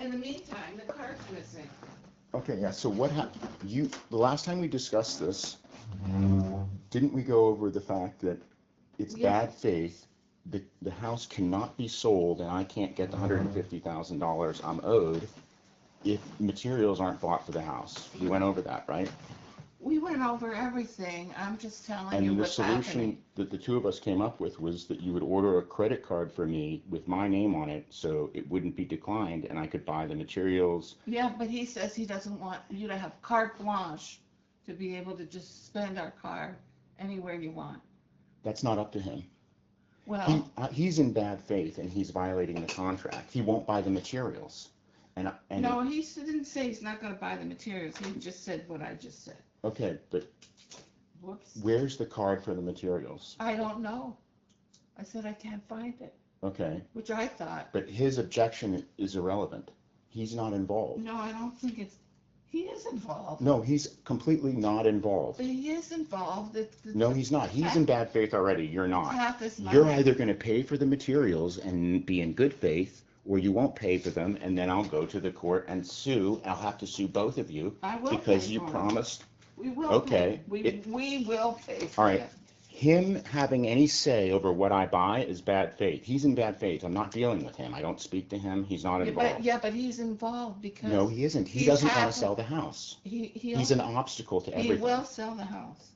in the meantime, the car's missing. Okay, yeah, so what happened? The last time we discussed this, didn't we go over the fact that it's Yeah. bad faith, the house cannot be sold and I can't get the $150,000 I'm owed if materials aren't bought for the house? We went over that, right? We went over everything. I'm just telling you And the what's solution happening. that the two of us came up with was that you would order a credit card for me with my name on it so it wouldn't be declined and I could buy the materials. Yeah, but he says he doesn't want you to have carte blanche to be able to just spend our card anywhere you want. That's not up to him. Well, He's in bad faith and he's violating the contract. He won't buy the materials. And no, he didn't say he's not going to buy the materials. He just said what I just said. okay, but Whoops. where's the card for the materials? I don't know. I said I can't find it, Okay, which I thought. but his objection is irrelevant. He's not involved. No, I don't think it's. He is involved. No, he's completely not involved. He is involved. No, he's not. He's in bad faith already. You're not. Half his money. You're either going to pay for the materials and be in good faith, or you won't pay for them, and then I'll go to the court and sue. I'll have to sue both of you I will because pay you for it. promised. We will Okay. pay. We will pay for All right. it. Him having any say over what I buy is bad faith. He's in bad faith. I'm not dealing with him. I don't speak to him. He's not involved. But he's involved because. No, he isn't. He he's doesn't want happy- to sell the house. He'll, He's an obstacle to He everything. will sell the house.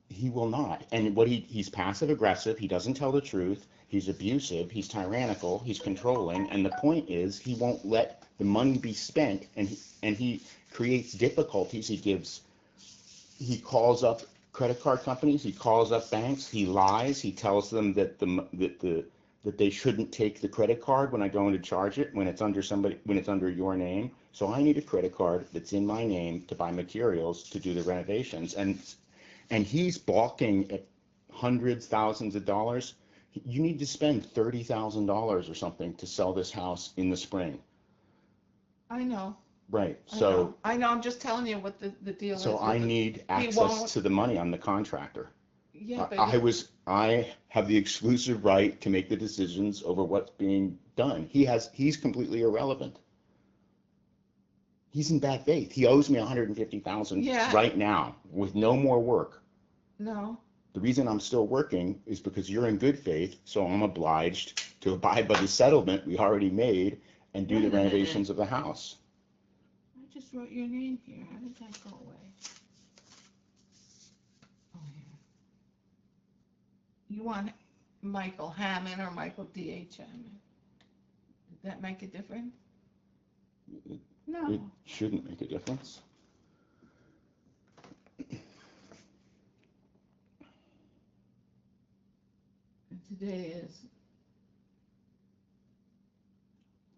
He will not. And he's passive aggressive. He doesn't tell the truth. He's abusive. He's tyrannical. He's controlling. And the point is, he won't let the money be spent. And he creates difficulties. He calls up credit card companies. He calls up banks. He lies. He tells them that that they shouldn't take the credit card when I go in to charge it when it's under your name. So I need a credit card that's in my name to buy materials to do the renovations. And he's balking at hundreds, thousands of dollars. You need to spend $30,000 or something to sell this house in the spring. I know. Right. I know. I'm just telling you what the deal is. So I need access to the money. I'm the contractor. Yeah, but I have the exclusive right to make the decisions over what's being done. He's completely irrelevant. He's in bad faith. He owes me $150,000 right now with no more work. No. The reason I'm still working is because you're in good faith, so I'm obliged to abide by the settlement we already made and do the renovations of the house. I just wrote your name here. How did that go away? Oh, yeah. You want Michael Hammond or Michael D.H. Hammond? Does that make a difference? No. It shouldn't make a difference. And today is.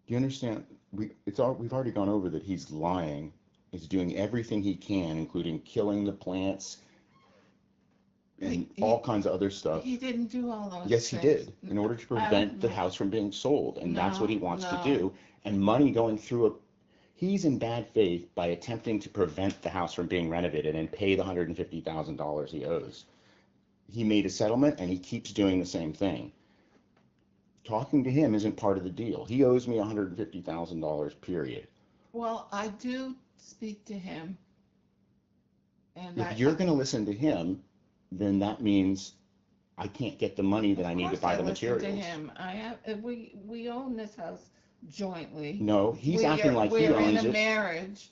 Do you understand? We've already gone over that he's lying. He's doing everything he can, including killing the plants and all kinds of other stuff. He didn't do all those Yes, things. he did, in order to prevent the house from being sold, and that's what he wants to do. And money going through he's in bad faith by attempting to prevent the house from being renovated and pay the $150,000 he owes. He made a settlement, and he keeps doing the same thing. Talking to him isn't part of the deal. He owes me $150,000, period. Well, I do speak to him. And if you're going to listen to him, then that means I can't get the money that I need to buy the materials. To him. We own this house jointly. No, he's acting like he owns it. We're in a marriage,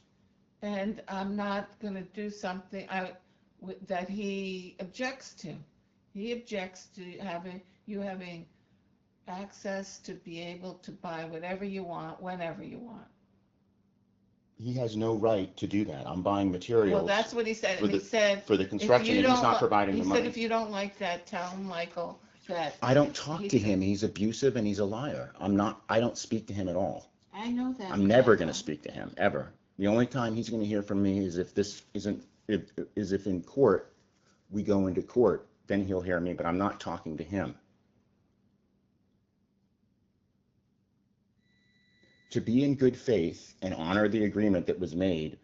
and I'm not going to do something that he objects to. He objects to you having access to be able to buy whatever you want, whenever you want. He has no right to do that. I'm buying materials. Well, that's what he said. For the construction, and he's not providing the money. He said, if you don't like that, tell Michael that. I don't talk to him. He's abusive and he's a liar. I don't speak to him at all. I know that. I'm never going to speak to him, ever. The only time he's going to hear from me is if in court, we go into court, then he'll hear me, but I'm not talking to him. To be in good faith and honor the agreement that was made,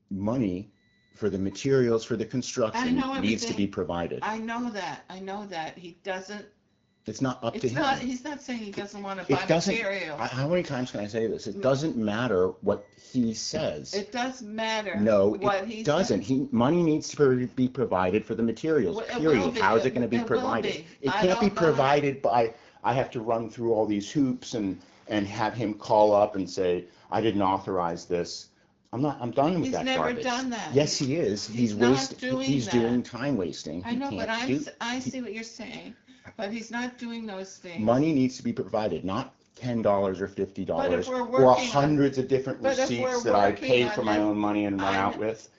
money for the materials for the construction needs to be provided. I know that. He doesn't. It's not up to It's him. not, he's not saying he doesn't want to buy It doesn't, material. how many times can I say this? It doesn't matter what he says. It does matter No, what he it doesn't. says. Money needs to be provided for the materials, Well, it will period. be. How is it going to be It will provided? be. It I can't be don't know how. provided by, I have to run through all these hoops and have him call up and say, I didn't authorize this. I'm done with He's that never garbage. done that. Yes, he is. He's not doing He's that. doing time wasting. I He know, but can't I see what you're saying, but he's not doing those things. Money needs to be provided, not $10 or $50 But if we're or working hundreds of different but if we're receipts that I working paid on for my it, own money and run out with.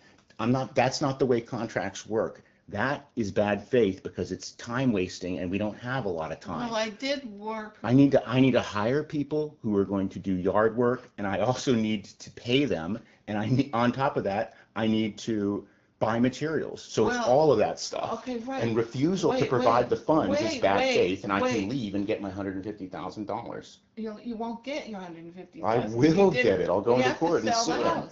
That's not the way contracts work. That is bad faith because it's time wasting and we don't have a lot of time. Well, I did work. I need to hire people who are going to do yard work, and I also need to pay them, and on top of that, I need to buy materials. So it's all of that stuff. Okay, right. And refusal to provide the funds is bad faith, and I can leave and get my $150,000. You won't get your $150,000. I will get it. I'll go into court and sue him.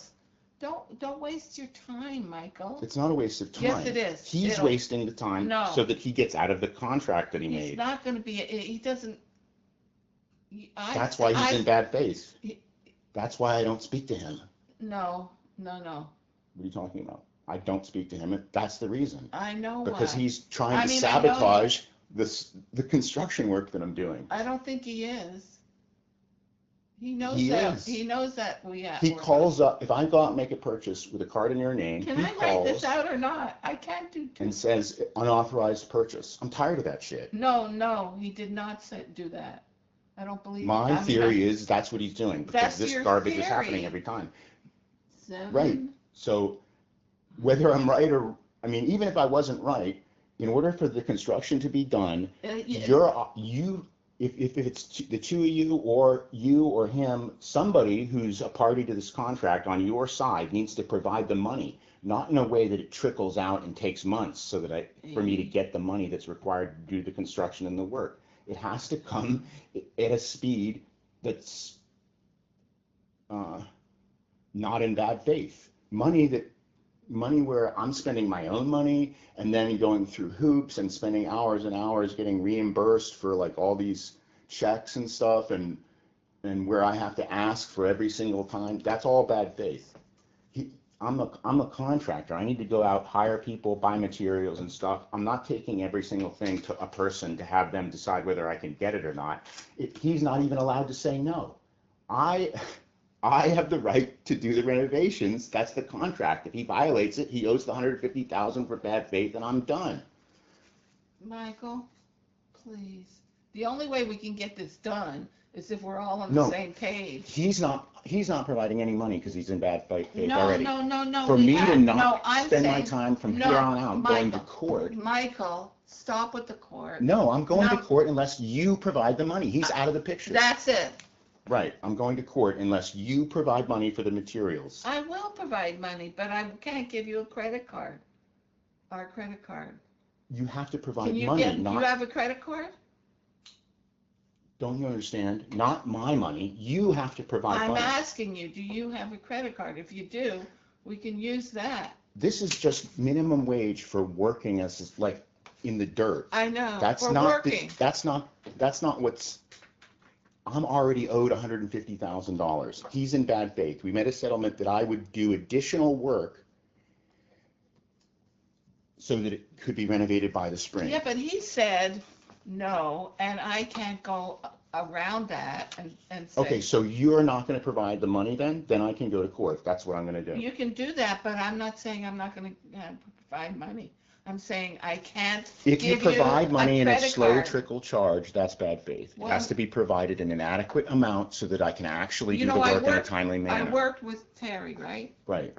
Don't waste your time, Michael. It's not a waste of time. Yes, it is. He's wasting the time so that he gets out of the contract that he made. He's not going to be. He doesn't. That's why he's in bad faith. That's why I don't speak to him. No. What are you talking about? I don't speak to him. That's the reason. I know because why. he's trying to sabotage the construction work that I'm doing. I don't think he is. He knows He knows that we have. He calls up. If I go out and make a purchase with a card in your name, can I write this out or not? I can't do. And says unauthorized purchase. I'm tired of that shit. No, he did not do that. I don't believe. My theory is that's what he's doing because this garbage is happening every time. 7. Right. So whether I'm right or even if I wasn't right, in order for the construction to be done, if it's the two of you or him, somebody who's a party to this contract on your side needs to provide the money, not in a way that it trickles out and takes months so that for me to get the money that's required to do the construction and the work. It has to come at a speed that's not in bad faith. Money where I'm spending my own money and then going through hoops and spending hours and hours getting reimbursed for like all these checks and stuff and where I have to ask for every single time, that's all bad faith. I'm a contractor. I need to go out, hire people, buy materials and stuff. I'm not taking every single thing to a person to have them decide whether I can get it or not. He's not even allowed to say no. I have the right to do the renovations. That's the contract. If he violates it, he owes the $150,000 for bad faith, and I'm done. Michael, please. The only way we can get this done is if we're all on the same page. He's not providing any money because he's in bad faith already. No. For me to not spend my time from here on out going to court. Michael, stop with the court. No, I'm going to court unless you provide the money. He's out of the picture. That's it. Right. I'm going to court unless you provide money for the materials. I will provide money, but I can't give you a credit card. Our credit card. You have to provide money. You have a credit card? Don't you understand? Not my money. You have to provide money. I'm asking you, do you have a credit card? If you do, we can use that. This is just minimum wage for working as like in the dirt. I know. That's not what's. I'm already owed $150,000. He's in bad faith. We made a settlement that I would do additional work so that it could be renovated by the spring. Yeah, but he said no, and I can't go around that and say. Okay, so you're not going to provide the money then? Then I can go to court. That's what I'm going to do. You can do that, but I'm not saying I'm not going to provide money. I'm saying I can't If you provide money in a slow card. trickle charge, that's bad faith. It has to be provided in an adequate amount so that I can actually do the work in a timely manner. I worked with Terry, right? Right.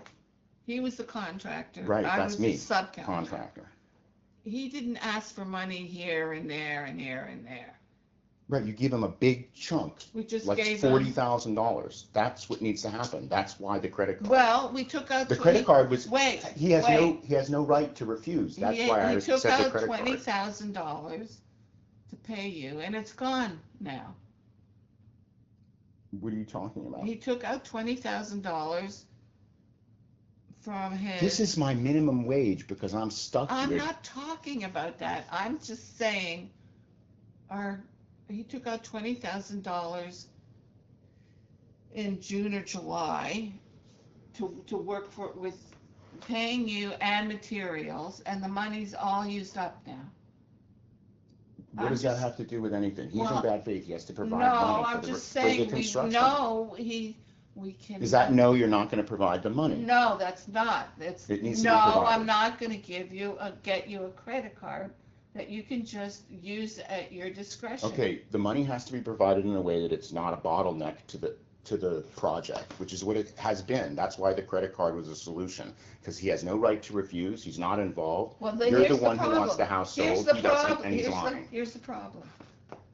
He was the contractor. Right, that's me. I was the subcontractor. He didn't ask for money here and there and here and there. Right, you give him a big chunk. We just like gave $40,000. That's what needs to happen. That's why the credit card. Well, we took out the credit card was. Wait. He has no right to refuse. That's why I said the credit card. He took out $20,000 to pay you, and it's gone now. What are you talking about? He took out $20,000 from his. This is my minimum wage because I'm stuck here. I'm not talking about that. I'm just saying he took out $20,000 in June or July to work with paying you and materials, and the money's all used up now. What does that have to do with anything? He's in bad faith. He has to provide No, money I'm for just for the saying, construction. we can. Is that no, you're not going to provide the money? No, that's not. It needs to no, be provided. I'm not going to get you a credit card that you can just use at your discretion. Okay, the money has to be provided in a way that it's not a bottleneck to the project, which is what it has been. That's why the credit card was a solution, because he has no right to refuse. He's not involved. Well, then You're here's the one problem. who wants the house sold. Here's the he doesn't, problem. and he's lying. Here's the problem.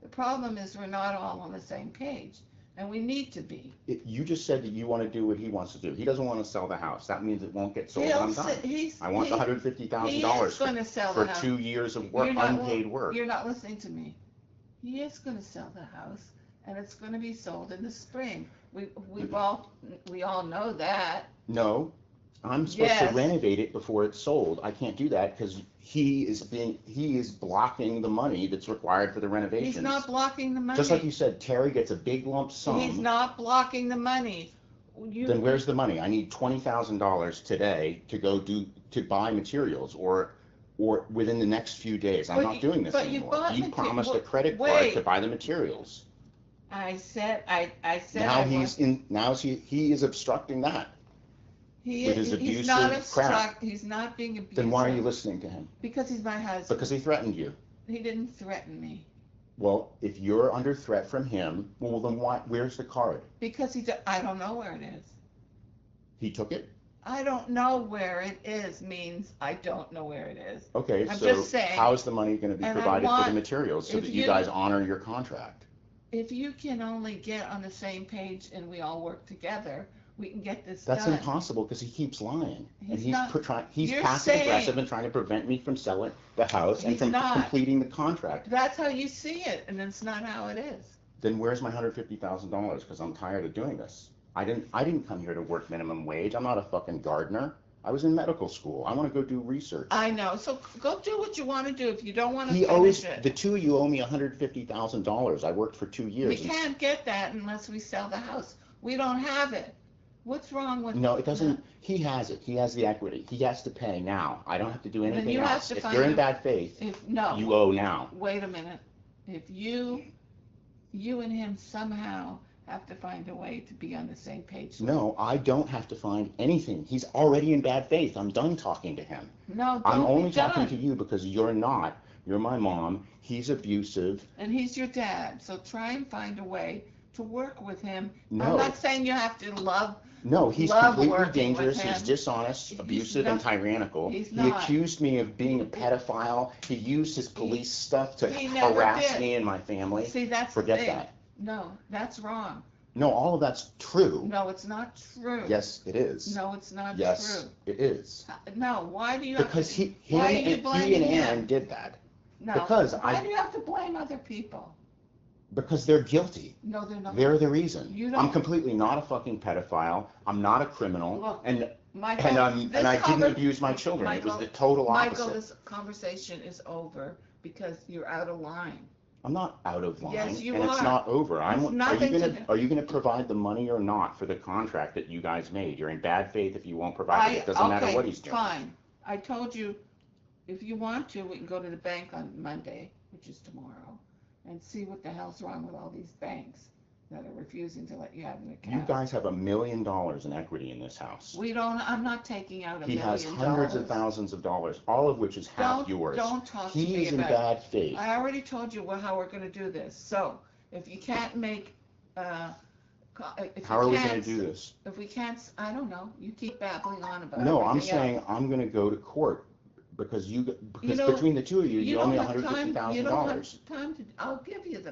The problem is we're not all on the same page, and we need to be. You just said that you want to do what he wants to do. He doesn't want to sell the house. That means it won't get sold on time. I want the $150,000 for 2 years of work, unpaid work. You're not listening to me. He is going to sell the house, and it's going to be sold in the spring. We all know that. No, I'm supposed to renovate it before it's sold. I can't do that because he is blocking the money that's required for the renovations. He's not blocking the money. Just like you said, Terry gets a big lump sum. He's not blocking the money. Then where's the money? I need $20,000 today to buy materials or within the next few days. I'm not doing this anymore. You promised a credit card to buy the materials. I said now he is obstructing that. With his abusive crap. He's not being abusive. Then why are you listening to him? Because he's my husband. Because he threatened you. He didn't threaten me. Well, if you're under threat from him, well then why? Where's the card? Because I don't know where it is. He took it? I don't know where it is means I don't know where it is. Okay, I'm so just saying, how is the money going to be provided for the materials so that you guys honor your contract? If you can only get on the same page and we all work together, we can get this done. That's impossible because he keeps lying. He's You're passive aggressive and trying to prevent me from selling the house and from completing the contract. That's how you see it, and it's not how it is. Then where's my $150,000? Because I'm tired of doing this. I didn't come here to work minimum wage. I'm not a fucking gardener. I was in medical school. I want to go do research. I know. So go do what you want to do. If you don't want to finish it. The two of you owe me $150,000. I worked for 2 years. We can't get that unless we sell the house. We don't have it. What's wrong with No, it doesn't. He has it. He has the equity. He has to pay now. I don't have to do anything else. If you're in bad faith, you owe now. Wait a minute. If you and him somehow have to find a way to be on the same page. No, I don't have to find anything. He's already in bad faith. I'm done talking to him. No, I'm only talking to you because you're not. You're my mom. He's abusive. And he's your dad. So try and find a way to work with him. No. I'm not saying you have to love. No, he's completely dangerous. He's dishonest, abusive, and tyrannical. He accused me of being a pedophile. He used his police stuff to harass me and my family. See, Forget that. No, that's wrong. No, all of that's true. No, it's not true. Yes, it is. No, it's not true. Yes, it is. No, why do you because he and Aaron did that. No, why do you have to blame other people? Because they're guilty. No, they're not. They're the reason. I'm completely not a fucking pedophile. I'm not a criminal. Look, and Michael, I didn't abuse my children. It was the total opposite. Michael, this conversation is over because you're out of line. I'm not out of line. Yes, you and are. It's not over. Are you gonna provide the money or not for the contract that you guys made? You're in bad faith if you won't provide it. It doesn't matter what he's doing. Fine. I told you, if you want to, we can go to the bank on Monday, which is tomorrow, and see what the hell's wrong with all these banks that are refusing to let you have an account. You guys have $1 million in equity in this house. We don't. I'm not taking out $1 million. He has hundreds of thousands of dollars, all of which is half yours. Don't talk to me about it. He is in bad faith. I already told you how we're going to do this. So if you can't make, how are we going to do this? If we can't, I don't know. You keep babbling on about it. No, I'm saying I'm going to go to court because between the two of you, you owe me $150,000. You don't have time to. I'll give you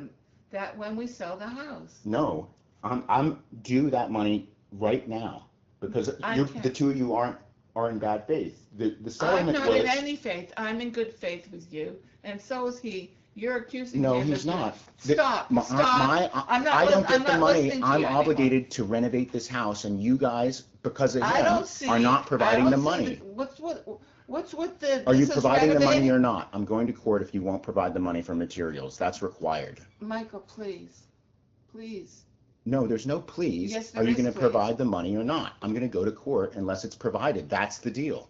that when we sell the house. No, I'm due that money right now because the two of you are in bad faith. The settlement I'm not in any faith. I'm in good faith with you, and so is he. You're accusing him. No, he's not. Stop. I don't get the money. I'm obligated to renovate this house, and you guys, because of him, are not providing the money. What's with the, Are you this is providing the money renovating? or not? I'm going to court if you won't provide the money for materials. That's required. Michael, please, please. No, there's no please. Yes, Are there you is going to please. provide the money or not? I'm going to go to court unless it's provided. That's the deal.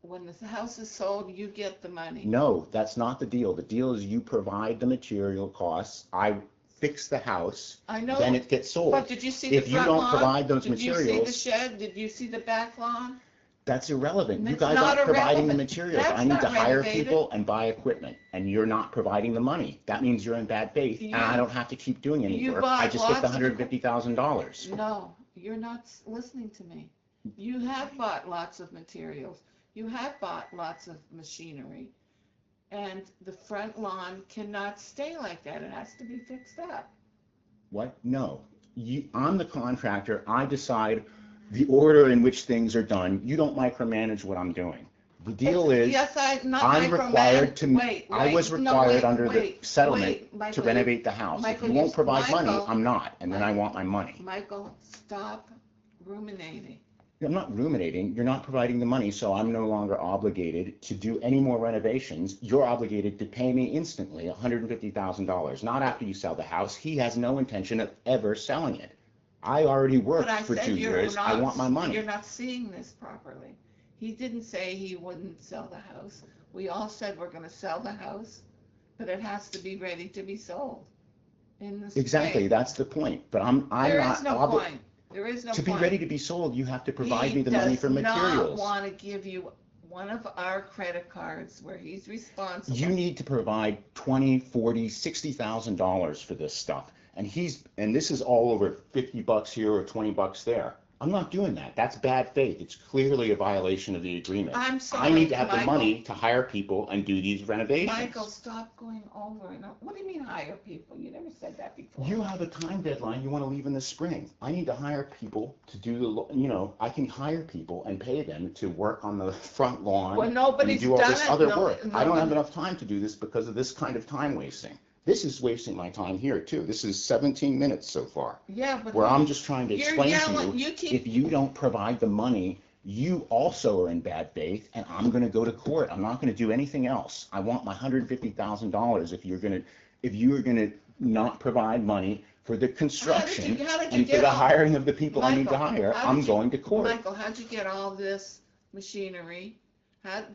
When the house is sold, you get the money. No, that's not the deal. The deal is you provide the material costs. I fix the house, I know. then it gets sold. But did you see the If you front don't lawn? provide those Did you see the materials, shed? Did you see the back lawn? that's irrelevant. You It's guys not aren't providing the irrelevant. materials. That's I need not to hire renovated. people and buy equipment, and you're not providing the money. That means you're in bad faith, and I don't have to keep doing any you work. bought I just get the lots of $150,000. No, you're not listening to me. You have bought lots of materials. You have bought lots of machinery. And the front lawn cannot stay like that. It has to be fixed up. What? No. I'm the contractor. I decide the order in which things are done. You don't micromanage what I'm doing. The deal is, Yes, I'm required to, Wait, I was no, required wait, under the wait, settlement wait, to Michael, renovate the house. If Michael, you won't provide money, Michael, I'm not, and then I Michael, want my money. Michael, stop ruminating. I'm not ruminating. You're not providing the money, so I'm no longer obligated to do any more renovations. You're obligated to pay me instantly $150,000, not after you sell the house. He has no intention of ever selling it. I already worked But I for said 2 you're years. not, I want my money. You're not seeing this properly. He didn't say he wouldn't sell the house. We all said we're gonna sell the house, but it has to be ready to be sold in the spring. Exactly, that's the point. But I'm There not is no point. There is no To be point. ready to be sold, you have to provide me the money for He does not materials. want to give you one of our credit cards where he's responsible. You need to provide $20, $40, $60,000 for this stuff. And this is all over $50 here or $20 there. I'm not doing that. That's bad faith. It's clearly a violation of the agreement. I'm sorry, I need to have the Michael. money to hire people and do these renovations. Michael, stop going over and over. What do you mean hire people? You never said that before. You have a time deadline. You want to leave in the spring. I need to hire people to do I can hire people and pay them to work on the front lawn. Well, nobody's and do all done this it. other No, work. I don't no. have enough time to do this because of this kind of time wasting. This is wasting my time here too. This is 17 minutes so far. Yeah, but Where I'm just trying to you're explain yelling. to you, You keep- if you don't provide the money, you also are in bad faith, and I'm going to go to court. I'm not going to do anything else. I want my $150,000 if you're going to not provide money for the construction how did you and for get the all- hiring of the people I need to Michael, hire. how I'm did you- going to court. Michael, how'd you get all this machinery?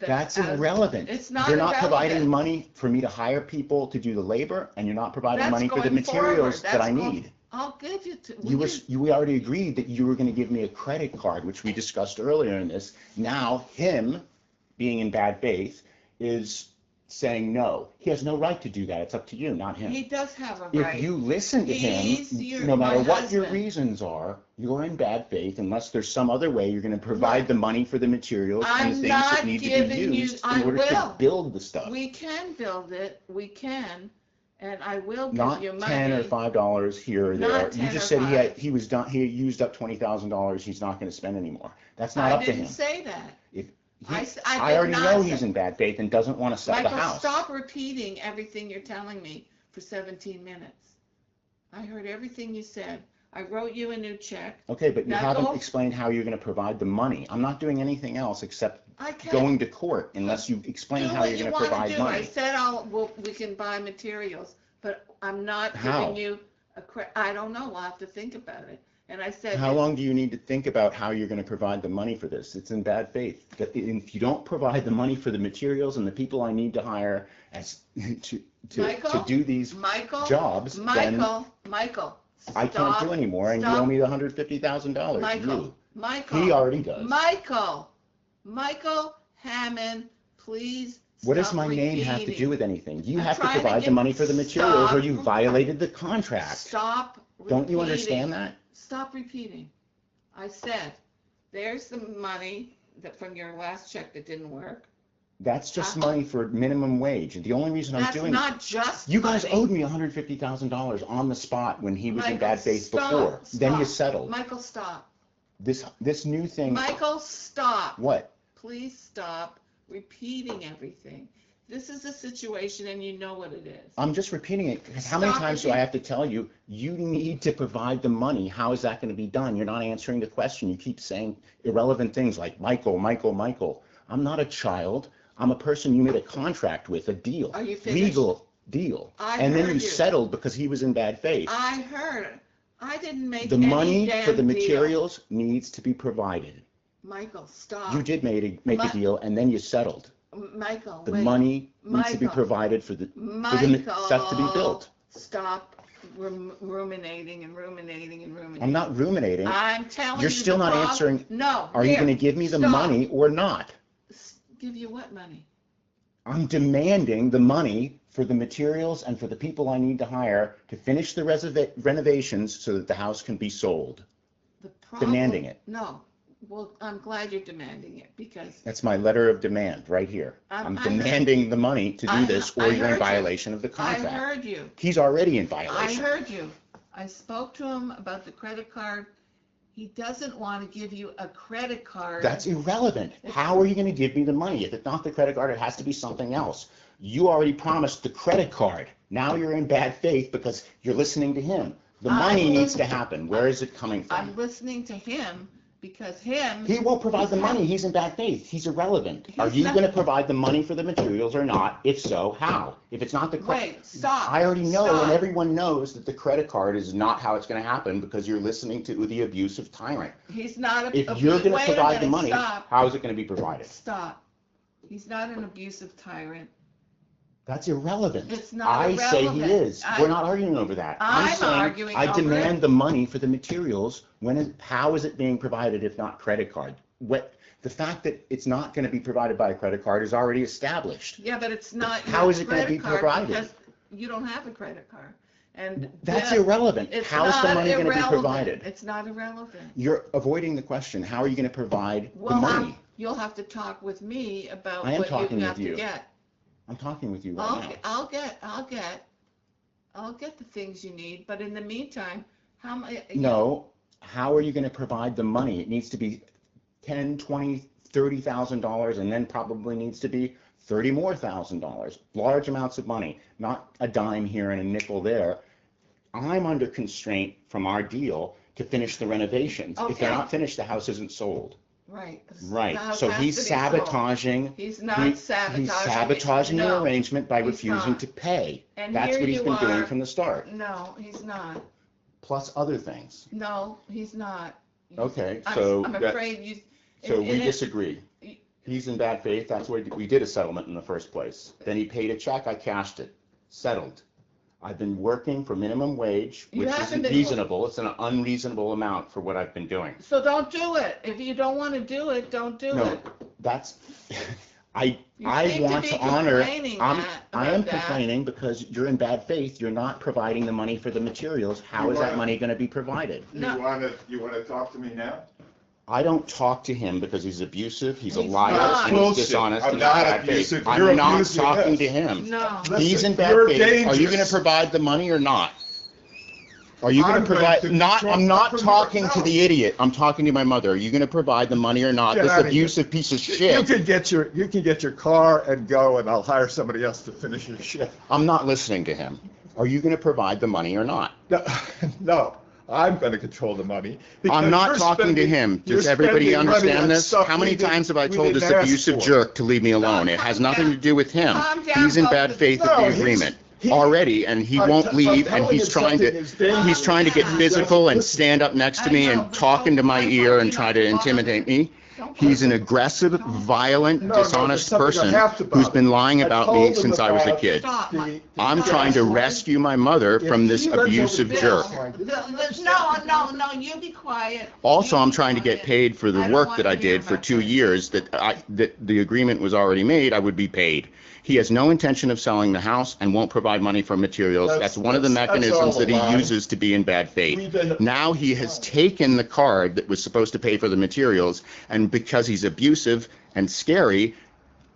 That's irrelevant. It's not You're not irrelevant. providing money for me to hire people to do the labor, and you're not providing That's money for the going materials forward. that I That's need. I'll give you to. We already agreed that you were going to give me a credit card, which we discussed earlier in this. Now, him, being in bad faith, is saying no. He has no right to do that. It's up to you, not him. He does have a If right. you listen to He's him, no matter my what your husband. reasons are, you're in bad faith unless there's some other way you're going to provide the money for the materials and the I'm things not that need to giving be you- used I in order will. to build the stuff. We can build it. We can, and I will give Not you money. $10 or $5 here or Not there. 10 You just or said $5. he was done. He used up $20,000. He's not going to spend anymore. That's not up to him. I didn't say that. I I did already not know say- he's in bad faith and doesn't want to sell the Michael, house. stop repeating everything you're telling me for 17 minutes. I heard everything you said. I wrote you a new check. Okay, but you Now haven't go- explained how you're going to provide the money. I'm not doing anything else except I can't going to court unless you explain do how what you're you going to want to provide do. I money. said we can buy materials, but I'm not How? giving you I don't know. I'll have to think about it. And I said, How long do you need to think about how you're going to provide the money for this? It's in bad faith. If you don't provide the money for the materials and the people I need to hire to Michael, do these Michael, jobs, then Michael, I can't stop, do anymore, and you stop. owe me the $150,000. Michael, He already does. Michael Hammond, please. What does stop my name have to repeating. do with anything? You I'm have to trying to provide the get- money for the materials, Stop. or you violated the contract. Stop. Don't you repeating. understand that? Stop repeating. I said, there's the money from your last check that didn't work. That's just money for minimum wage. And the only reason I'm That's doing not just you guys money. owed me $150,000 on the spot when he was in Michael, bad faith stop, before. Then you stop. settled. Michael, stop. This new thing. Michael, stop. What? Please stop repeating everything. This is the situation and you know what it is. I'm just repeating it because how many Stop times do I have to tell you, you need to provide the money? How is that going to be done? You're not answering the question. You keep saying irrelevant things like Michael. I'm not a child. I'm a person you made a contract with, a deal, Are you finished? legal deal. I And then heard you you. settled because he was in bad faith. I heard. I didn't make The any money damn for the deal. materials needs to be provided. Michael, stop. You did make a deal and then you settled. Michael, The wait. money needs to be Michael. provided for the Michael, stuff to be built. Stop ruminating and ruminating and ruminating. I'm not ruminating. I'm telling You're you still the not problem. answering. No. Are you going to give me the money or not? Give you what money? I'm demanding the money for the materials and for the people I need to hire to finish the renovations so that the house can be sold. The problem, Demanding it. No. Well, I'm glad you're demanding it because That's my letter of demand right here. I'm demanding the money to do this or you're in violation of the contract. I heard you. He's already in I violation. heard you. I spoke to him about the credit card. He doesn't want to give you a credit card. That's irrelevant. How are you going to give me the money? If it's not the credit card, it has to be something else. You already promised the credit card. Now you're in bad faith because you're listening to him. The money needs to happen. Where is it coming from? I'm listening to him because He won't provide the money. He's in bad faith. He's irrelevant. Are He's you not- going to provide the money for the materials or not? If so, how? If it's not the credit, Wait, stop. I already know, Stop. and everyone knows that the credit card is not how it's going to happen because you're listening to the abusive tyrant. He's not If you're going to wait a provide the minute, money, Stop. how is it going to be provided? Stop. He's not an abusive tyrant. That's irrelevant. It's not I say he irrelevant. is. We're not arguing over that. I'm saying arguing I over demand it. the money for the materials. How is it being provided if not credit card? The fact that it's not going to be provided by a credit card is already established. Yeah, but it's not How your is it gonna credit be card provided? because you don't have a credit card. And That's that- irrelevant. it's How is the not money going to be irrelevant. provided? It's not irrelevant. You're avoiding the question. How are you going to provide the Well, money? you'll have to talk with me about I am what talking you with have to you. get. I'm talking with you right now. I'll get the things you need, but in the meantime, how much? No. How are you going to provide the money? It needs to be $10,000, $20,000, $30,000, and then probably needs to be $30,000 more. Large amounts of money, not a dime here and a nickel there. I'm under constraint from our deal to finish the renovations. If they're Okay. not finished, the house isn't sold. Right. The Right. house So has he's to be sold. sabotaging. He's not sabotaging. He's sabotaging the No, arrangement by he's refusing not. to pay. And That's here what he's you been doing are. from the start. No, he's not. Plus other things. No, he's not. Okay, I'm- so I'm that- afraid you. So and- we and it- disagree. He's in bad faith. That's why we did a settlement in the first place. Then he paid a check. I cashed it. Settled. I've been working for minimum wage, You which haven't isn't been- reasonable. It's an unreasonable amount for what I've been doing. So don't do it. If you don't want to do it, don't do No, it. that's, I You seem to want be to honor, complaining I am about that. complaining because you're in bad faith. You're not providing the money for the materials. How You is that wanna- money going to be provided? No. You wanna talk to me now? I don't talk to him because he's abusive, he's a He's liar, not. and he's Bullshit. dishonest, I'm and not he's bad faith. abusive. You're I'm not abusing talking us. to him. No. He's Listen, in bad you're faith. Are you dangerous. going to provide the money or not? Are you going I'm to provide, going to not, talk I'm not from your talking to mouth. the idiot, I'm talking to my mother. Are you going to provide the money or not? Get This out of here. abusive piece of You shit. can get your car and go, and I'll hire somebody else to finish your shit. I'm not listening to him. Are you going to provide the money or not? No, no, I'm gonna control the money. because I'm not you're talking to spending- him. you're Does everybody spending money understand on this? stuff How many we didn't- times have I we told this didn't ask abusive for. jerk to leave me alone? It calm has nothing down. to do with him. Calm down, He's in both bad of faith you. with No, the he's- agreement he- already, and he won't I'm leave, and telling he's you trying something to, is dangerous. he's trying to get physical and stand up next to me I know, and but talk into my don't- ear and you try know, to intimidate me. don't- He's an aggressive, violent, No, no, dishonest there's something person I have to who's bother. been lying I about told me him since I was a about kid. Stop, Mike. I'm trying to rescue my mother from this He runs over abusive the jerk. No, you be quiet. Also, You I'm be trying to get quiet. paid for the I don't work wanna that I hear did for about 2 that. years that the agreement was already made, I would be paid. He has no intention of selling the house and won't provide money for materials. That's- That's one of the that's all mechanisms a that he lie. uses to be in bad faith. We've been- Now he has taken the card that was supposed to pay for the materials, and because he's abusive and scary,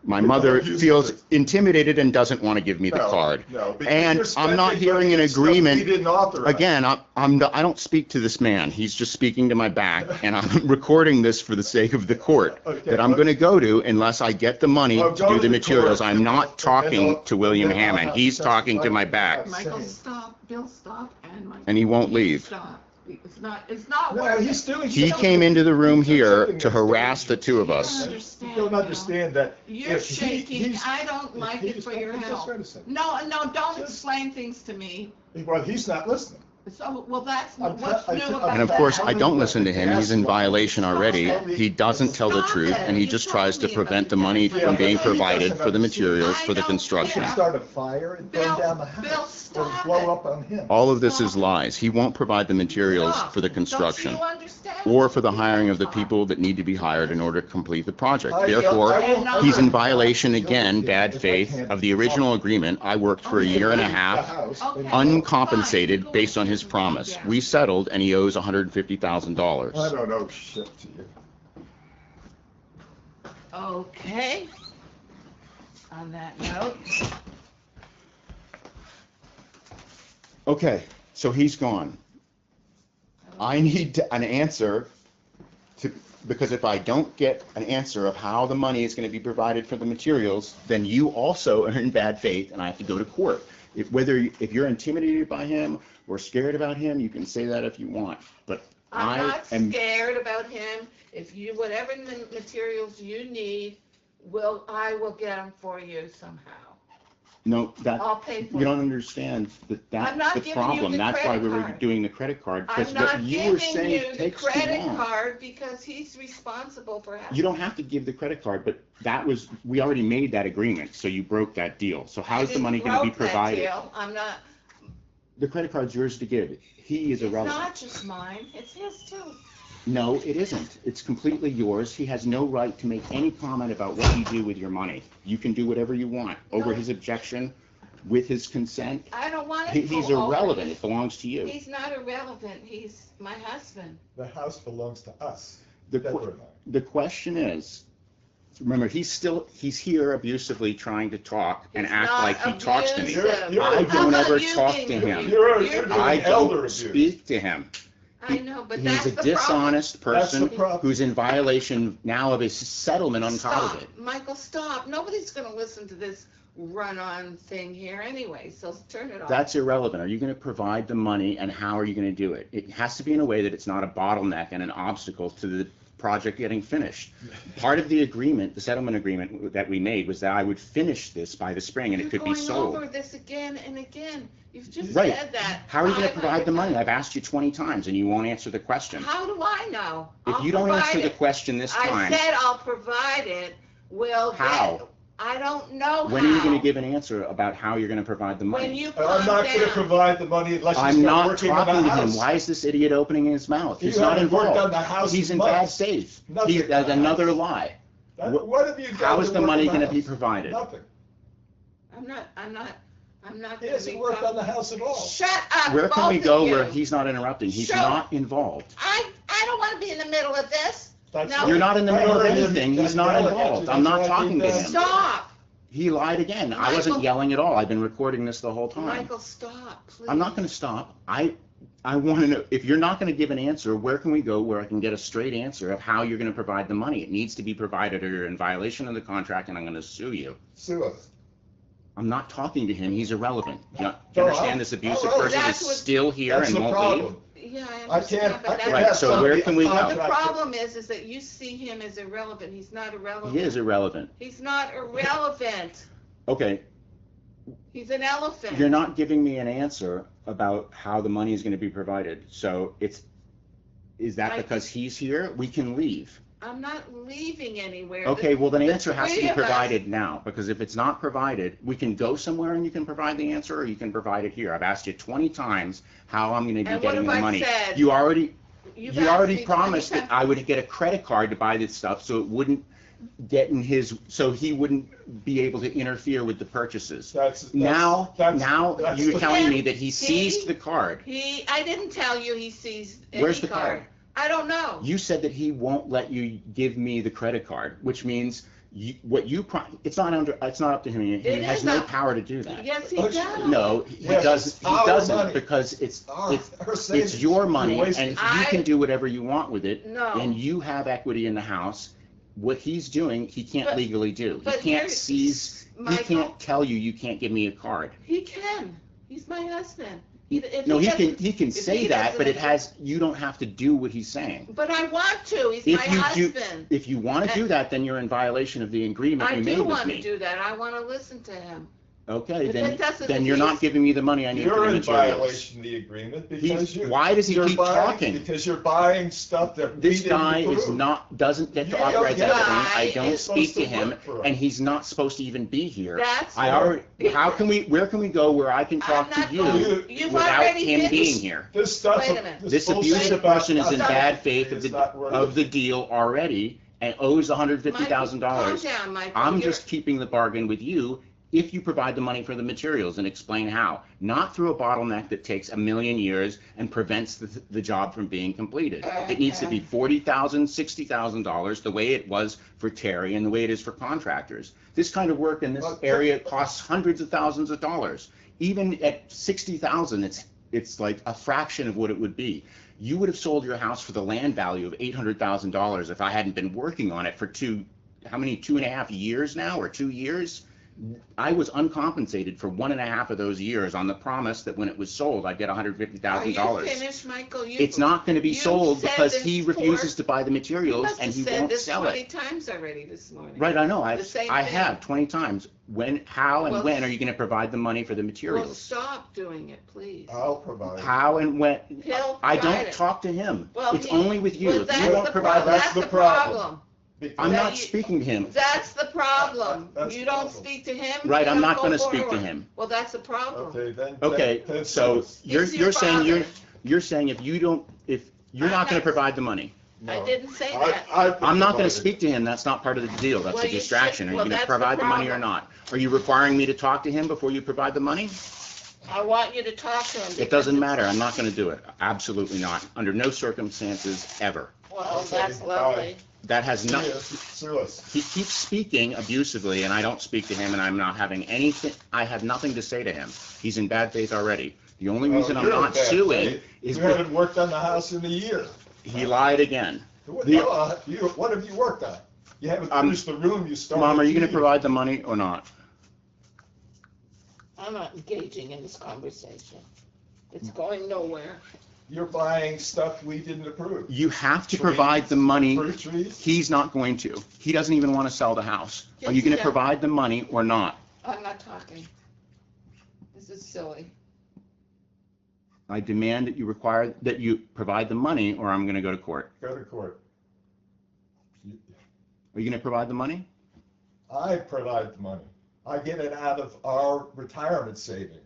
my mother abusive. feels intimidated and doesn't want to give me the No, card. no, because And you're I'm not spending hearing money an on stuff agreement. we didn't authorize. Again, I don't speak to this man. He's just speaking to my back, and I'm recording this for the sake of the court Okay, that I'm well- going to go to unless I get the money Well, to go do to the the materials. court, I'm not and talking then to William I'll Hammond. have He's to talking to my testify. back, Michael, stop. Bill, stop. And Michael. and he won't leave. Stop. It's not No, working. he's doing. He something. came into the room He's doing here something to that's harass the two of You us. don't understand. You don't understand that. You're if shaking. he's- I don't like it for your Just help. wait a second. No, don't Just- explain things to me. Well, he's not listening. So, well, that's I'm what's t- new I- about And of course, that. I don't listen to him. He's in violation already. He doesn't tell the Stop truth, it. and he You just told tries to me about prevent the the money gas from light. being Yeah, but he provided doesn't for the understand. materials I for the don't You construction. can care. start a fire and burn Bill, down the house. Bill, Or stop blow it. up on him. All of this is Stop. lies. He won't provide the materials Stop. for the construction Don't you understand? or for the You hiring of the can't people that need to be hired in order to complete the project. I Therefore, will- he's in I violation will- again, bad if I faith, can't of the original talk. agreement. I worked for a Okay. year and a The half, house. Okay. uncompensated Fine. based on his promise. We settled, and he owes $150,000. I don't know shit to you. Okay. On that note, Okay, so he's gone. I need an answer because if I don't get an answer of how the money is going to be provided for the materials, then you also are in bad faith and I have to go to court. If you're intimidated by him or scared about him, you can say that if you want, but I'm I not am, scared about him. If you, whatever materials you need, I will get them for you somehow. no, I'll pay for you don't it. understand I'm that's not the giving you problem. the That's why credit we were card. doing the credit card, because I'm what not you were giving saying you the takes too credit long. card because he's responsible for having. You don't have to give the credit card, but we already made that agreement, so you broke that deal. So how's the money going to be provided? I'm not, The credit card's yours to give. He is it's irrelevant. not just mine, it's his too. No, it isn't. It's completely yours. He has no right to make any comment about what you do with your money. You can do whatever you want over No. his objection, with his consent. I don't want to He's go over irrelevant. his- It belongs to you. He's not irrelevant, he's my husband. The house belongs to us. The Deborah que- and I. The question is, remember, he's here abusively trying to talk and He's act not like he talks to me. abusive. You're- I How don't about ever you talk being to him. rude? You're doing I elder don't abuse. speak to him. I know, but He's that's a the problem. dishonest That's the person problem. who's in violation now of a settlement on top of Stop, it. Michael, stop. Nobody's gonna listen to this run-on thing here anyway, so turn it off. That's irrelevant. Are you going to provide the money, and how are you going to do it? It has to be in a way that it's not a bottleneck and an obstacle to the project getting finished. Part of the agreement, the settlement agreement that we made, was that I would finish this by the spring and it could be You're sold. going over this again and again. You've just Right. said that. How are you going to 500 provide the money? times. I've asked you 20 times and you won't answer the question. How do I know? If I'll you don't provide answer the it. question this I time, said I'll provide it. We'll get. How? I don't know when how. are you going to give an answer about how you're going to provide the money? When you I'm calm not going to down. provide the money unless you I'm start not working on talking the to him. house. Why is this idiot opening his mouth? You He's not haven't worked involved. on the house He's in months. bad faith. Nothing on the That's another house. lie. What have you done How to is the work money on going to be house? provided? Nothing. I'm not He going to hasn't be. worked on the house at all. Shut up, Where can we both go of you. where he's not interrupting? He's Shut not involved. I don't want to be in the middle of this. That's No. You're not in the I middle of heard him anything. He's not yelling at you. involved. That's I'm not why I talking came to back. him. Stop. He lied again. I wasn't Michael. yelling at all. I've been recording this the whole time. Michael, stop, please. I'm not going to stop. I want to know, if you're not going to give an answer, where can we go where I can get a straight answer of how you're going to provide the money? It needs to be provided or you're in violation of the contract and I'm going to sue you. Sue us. I'm not talking to him. He's irrelevant. Do you No, understand this abusive all right. person is That's what- still here That's and the won't problem. leave? Yeah, I I understand, can't, but I can't Right, have so somebody where can we go? The contract- problem is that you see him as irrelevant. He's not irrelevant. He is irrelevant. He's not irrelevant. Okay, He's an elephant. you're not giving me an answer about how the money is going to be provided. So is that I- because he's here? We can leave. I'm not leaving anywhere. Okay, well, then The answer has to three be of us- provided now, because if it's not provided, we can go somewhere and you can provide the answer, or you can provide it here. I've asked you 20 times how I'm going to be And what getting have the I money. said? You already You've You asked already me promised 20 that I would get a credit card to buy this stuff, so it wouldn't get in his, so he wouldn't be able to interfere with the purchases. Now that's you're the- telling me that he He- seized the card. I didn't tell you he seized any Where's the card? I don't know. You said that he won't let you give me the credit card, which means it's not up to him. He It has is no up- power to do that. Yes, he Oh, does. No, he Yes, doesn't. He our doesn't money. because it's Our savings. your money, You're and wasting- you I- can do whatever you want with it. No. And you have equity in the house. What he's doing, he can't But- legally do. He but can't here- seize. He Michael- can't tell you you can't give me a card. He can. He's my husband. No, he can if say he that, but doesn't- you don't have to do what he's saying. But I want to, he's my husband. If you want to do that, then you're in violation of the agreement I you do made with want to me. do that, I want to listen to him. Okay, If it doesn't- then if you're he's- not giving me the money I need for You're the in materials. violation of the agreement because Why does he you're keep buying, talking? Because you're buying stuff that we This didn't guy approve. doesn't get to Yeah, authorize yeah, anything. guy I don't is speak supposed to to him, work for us. and he's not supposed to even be here. That's I already. Where can we go where I can talk to not you going- you've without already him been- being here? This stuff. Wait a minute. This bullshit abusive about person is in nothing bad faith is not worth of it. the deal already and owes $150,000. Calm down, Michael. I'm You're- just keeping the bargain with you if you provide the money for the materials and explain how. Not through a bottleneck that takes a million years and prevents the job from being completed. It needs to be $40,000, $60,000, the way it was for Terry and the way it is for contractors. This kind of work in this area costs hundreds of thousands of dollars. Even at $60,000, it's like a fraction of what it would be. You would have sold your house for the land value of $800,000 if I hadn't been working on it for 2.5 years now, or 2 years? I was uncompensated for 1.5 of those years on the promise that when it was sold, I'd get $150,000. Are you finished, Michael? It's not going to be you've sold said because this he before. refuses to buy the You materials must and have he said won't this sell 20 it. times already this morning. Right, I know. The same I thing. have 20 times. How and Well, when are you going to provide the money for the Well, materials? stop doing it, please. I'll provide. How and when? He'll I provide don't it. talk to him. Well, It's he- only with you. Well, If that's you the don't provide problem. that, That's the problem. problem. I'm that not you- speaking to him. That's the problem. That's You the don't problem. speak to him. Right, you I'm don't not go gonna speak to forward. him. Well, that's the problem. Okay, then. Okay, then so He's you're your saying father. you're saying if you're I'm not going not- to provide the money. I didn't say I- that. I'm not going provided. to speak to him. That's not part of the deal. That's Well, a you distraction. should- Are well, you going to that's the provide the money or problem. not? Are you requiring me to talk to him before you provide the money? I want you to talk to him. It because doesn't it's- matter. I'm not going to do it. Absolutely not. Under no circumstances ever. Well, Okay, that's lovely. That has nothing. Sue us. He keeps speaking abusively, and I don't speak to him, and I'm not having anything. I have nothing to say to him. He's in bad faith already. The only reason I'm You're in not bad suing faith. is You haven't worked on the house in a year. he lied again. What The- what have you worked on? You haven't Um, finished the room you started. Mom, are you going to 2 provide the money or not? I'm not engaging in this conversation. It's going nowhere. You're buying stuff we didn't approve. You have to Trees, provide the money. Fruit trees? He's not going to. He doesn't even want to sell the house. Yes, Are you he going to does. provide the money or not? I'm not talking. This is silly. I demand that you provide the money, or I'm going to go to court. Go to court. Are you going to provide the money? I provide the money. I get it out of our retirement savings.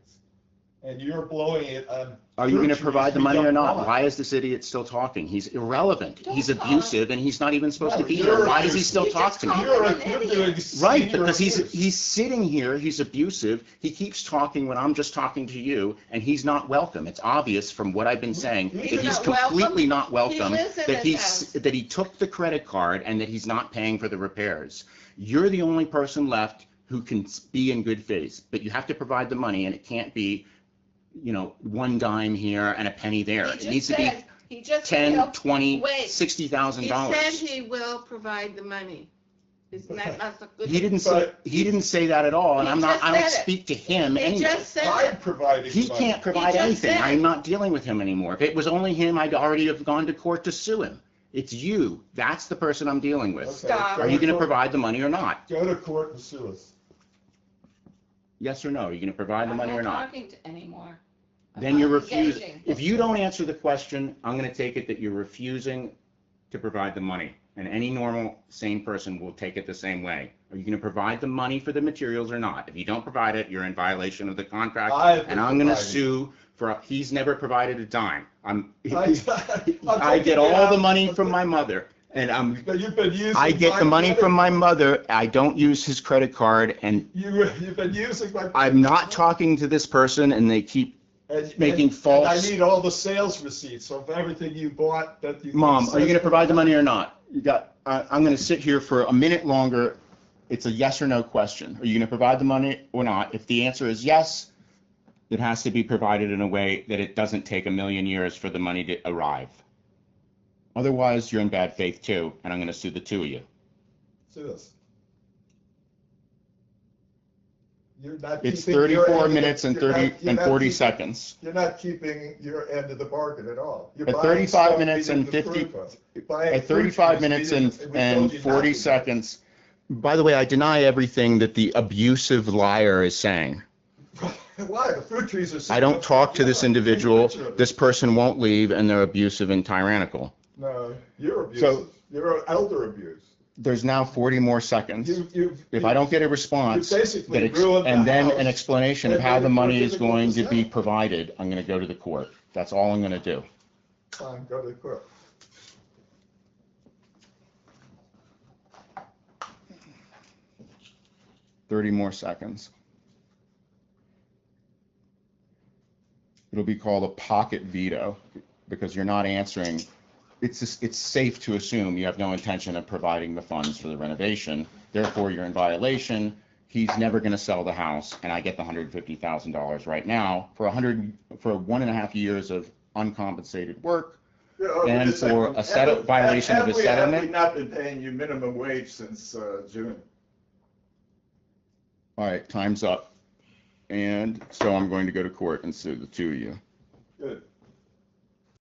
And you're blowing it on. Are you going to fruit provide trees the we money or don't not? want. Why is this idiot still talking? He's irrelevant. Don't He's talk. abusive, and he's not even supposed to be You're here. Why does he still You talk just to me? called You're, him an you're idiot. doing Right, senior because abuse. he's sitting here, he's abusive, he keeps talking when I'm just talking to you, and he's not welcome. It's obvious from what I've been saying that He's he's not welcome. completely not welcome, He lives in that this house. that he took the credit card and that he's not paying for the repairs. You're the only person left who can be in good faith, but you have to provide the money, and it can't be, one dime here and a penny there. He It just needs to be said- he just 10, said- 20, Wait. $60,000. He said he will provide the money. Isn't that not the good? He didn't say that at all, and He I just don't said it. speak to him He anyway. just said I'm it. providing He money. can't provide just anything. said- I'm not dealing with him anymore. If it was only him, I'd already have gone to court to sue him. It's you. That's the person I'm dealing with. Okay, Stop. go Are you going to court- provide the money or not? Go to court and sue us. Yes or no? Are you going to provide the money or I'm not? not talking to anymore. I'm Then you're not refusing. engaging. If you don't answer the question, I'm going to take it that you're refusing to provide the money. And any normal, sane person will take it the same way. Are you going to provide the money for the materials or not? If you don't provide it, you're in violation of the contract. I've And I'm going to provided. sue he's never provided a dime. I'm I taking get it all out. the money from my mother, and But you've been using. I get my the money credit- from my mother. I don't use his credit card, and You've been using my. I'm not talking to this person, and they keep making and false. I need all the sales receipts of everything you bought that you. Mom, are you going to provide the money or not? I'm going to sit here for a minute longer. It's a yes or no question. Are you going to provide the money or not? If the answer is yes, it has to be provided in a way that it doesn't take a million years for the money to arrive. Otherwise, you're in bad faith too, and I'm going to sue the two of you. Sue us. You're not It's keeping your 34 end of the- minutes and you're not- 30 you're and not 40 keeping- seconds. You're not keeping your end of the bargain at all. You're At buying 35 stuff minutes we and didn't 50 approve of. Buying At fruit 35 trees we minutes didn't- we told and you not 40 to do. seconds. By the way, I deny everything that the abusive liar is saying. Why? The fruit trees are. I don't talk to this Yeah, individual. take a picture of it. This person won't leave, and they're abusive and tyrannical. No, you're So- abusive. You're elder abuse. There's now 40 more seconds. If I don't get a response, basically that ruined the and then house an explanation of and how made the it money worse is than it going was to be now. provided, I'm going to go to the court. That's all I'm going to do. Fine, go to the court. 30 more seconds. It'll be called a pocket veto because you're not answering. It's safe to assume you have no intention of providing the funds for the renovation. Therefore, you're in violation. He's never going to sell the house, and I get the $150,000 right now for 1.5 years of uncompensated work and for a violation of a settlement. Have we not been paying you minimum wage since June? All right, time's up. And so I'm going to go to court and sue the two of you. Good.